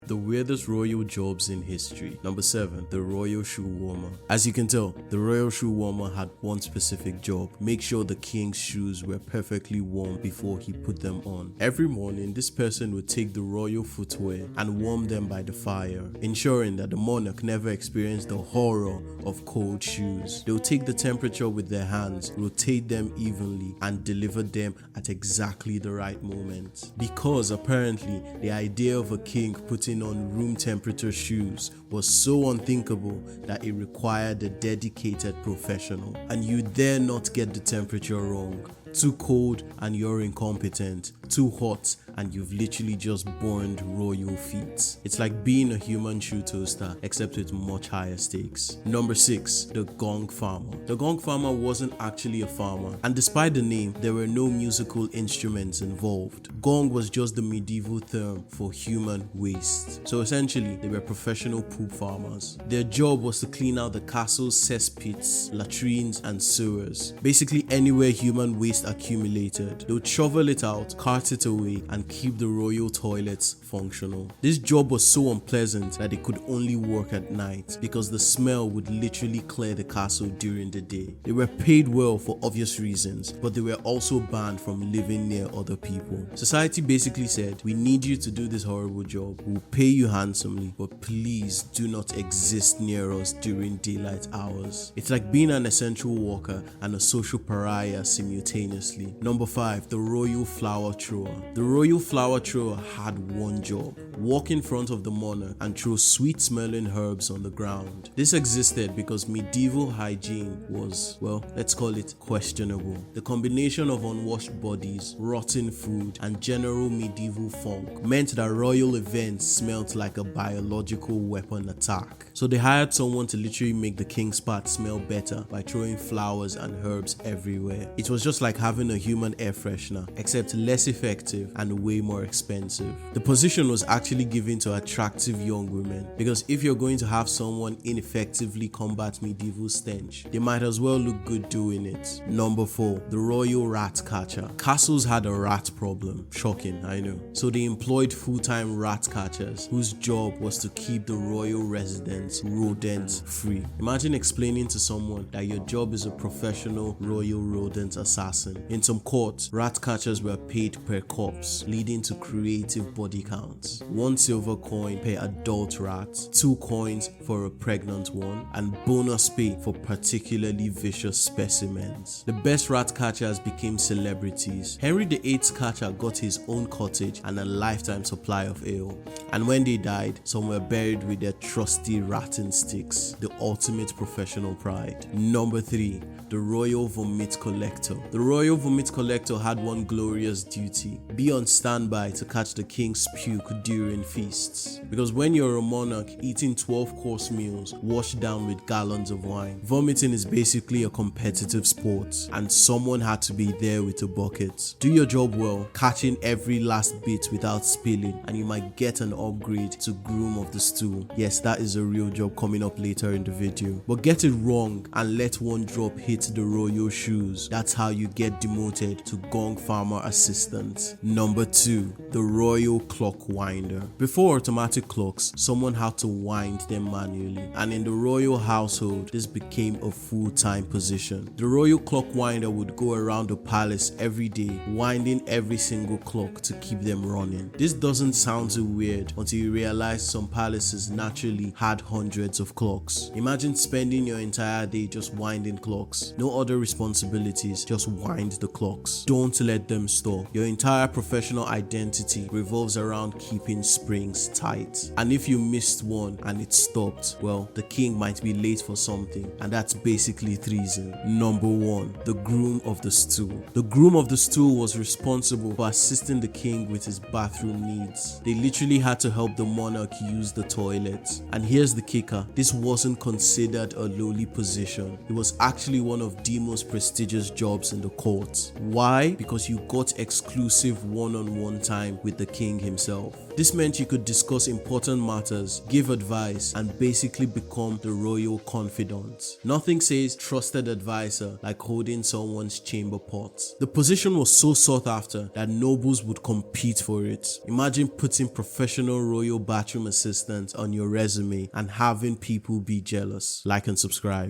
The weirdest royal jobs in history. Number 7. The royal shoe warmer. As you can tell, the royal shoe warmer had one specific job: make sure the king's shoes were perfectly warm before he put them on. Every morning, this person would take the royal footwear and warm them by the fire, ensuring that the monarch never experienced the horror of cold shoes. They would take the temperature with their hands, rotate them evenly, and deliver them at exactly the right moment. Because apparently, the idea of a king putting on room temperature shoes was so unthinkable that it required a dedicated professional. And you dare not get the temperature wrong. Too cold and you're incompetent. Too hot and you've literally just burned royal feet. It's like being a human shoe toaster, except with much higher stakes. Number 6. The Gong Farmer. The Gong Farmer wasn't actually a farmer, and despite the name, there were no musical instruments involved. Gong was just the medieval term for human waste. So essentially, they were professional poop farmers. Their job was to clean out the castle's cesspits, latrines, and sewers. Basically anywhere human waste accumulated. They would shovel it out, cart it away, and keep the royal toilets functional. This job was so unpleasant that they could only work at night because the smell would literally clear the castle during the day. They were paid well for obvious reasons, but they were also banned from living near other people. Society basically said, we need you to do this horrible job, we'll pay you handsomely, but please do not exist near us during daylight hours. It's like being an essential worker and a social pariah simultaneously. Number 5. The royal flower thrower. The royal flower thrower had one job: walk in front of the monarch and throw sweet smelling herbs on the ground. This existed because medieval hygiene was, well, let's call it questionable. The combination of unwashed bodies, rotten food, and general medieval funk meant that royal events smelt like a biological weapon attack. So they hired someone to literally make the king's part smell better by throwing flowers and herbs everywhere. It was just like having a human air freshener, except less effective and way more expensive. The position was actually given to attractive young women, because if you're going to have someone ineffectively combat medieval stench, they might as well look good doing it. Number 4. The royal rat catcher. Castles had a rat problem. Shocking, I know. So they employed full-time rat catchers whose job was to keep the royal residents rodent free. Imagine explaining to someone that your job is a professional royal rodent assassin. In some courts, rat catchers were paid per corpse, leading to creative body counts. 1 silver coin per adult rat, 2 coins for a pregnant one, and bonus pay for particularly vicious specimens. The best rat catchers became celebrities. Henry VIII's catcher got his own cottage and a lifetime supply of ale. And when they died, some were buried with their trusty ratting sticks, the ultimate professional pride. Number 3. The royal vomit collector. The royal vomit collector had one glorious duty: be on standby to catch the king's puke during feasts. Because when you're a monarch eating 12-course meals washed down with gallons of wine, vomiting is basically a competitive sport, and someone had to be there with a bucket. Do your job well, catching every last bit without spilling, and you might get an upgrade to Groom of the Stool. Yes, that is a real job coming up later in the video. But get it wrong and let one drop hit the royal shoes. That's how you get demoted to Gong Farmer assistant. Number 2. The royal clock winder. Before automatic clocks, someone had to wind them manually, and in the royal household, this became a full-time position. The royal clock winder would go around the palace every day, winding every single clock to keep them running. This doesn't sound too weird until you realize some palaces naturally had hundreds of clocks. Imagine spending your entire day just winding clocks. No other responsibilities, just wind the clocks. Don't let them stop. Your entire professional identity revolves around keeping springs tight. And if you missed one and it stopped, well, the king might be late for something, and that's basically treason. Number 1. The groom of the stool. The groom of the stool was responsible for assisting the king with his bathroom needs. They literally had to help the monarch use the toilet. And here's the kicker: this wasn't considered a lowly position. It was actually one of the most prestigious jobs in the court. Why? Because you got exclusive one-on-one time with the king himself. This meant you could discuss important matters, give advice, and basically become the royal confidant. Nothing says trusted advisor like holding someone's chamber pot. The position was so sought after that nobles would compete for it. Imagine putting professional royal bathroom assistant on your resume and having people be jealous. Like and subscribe.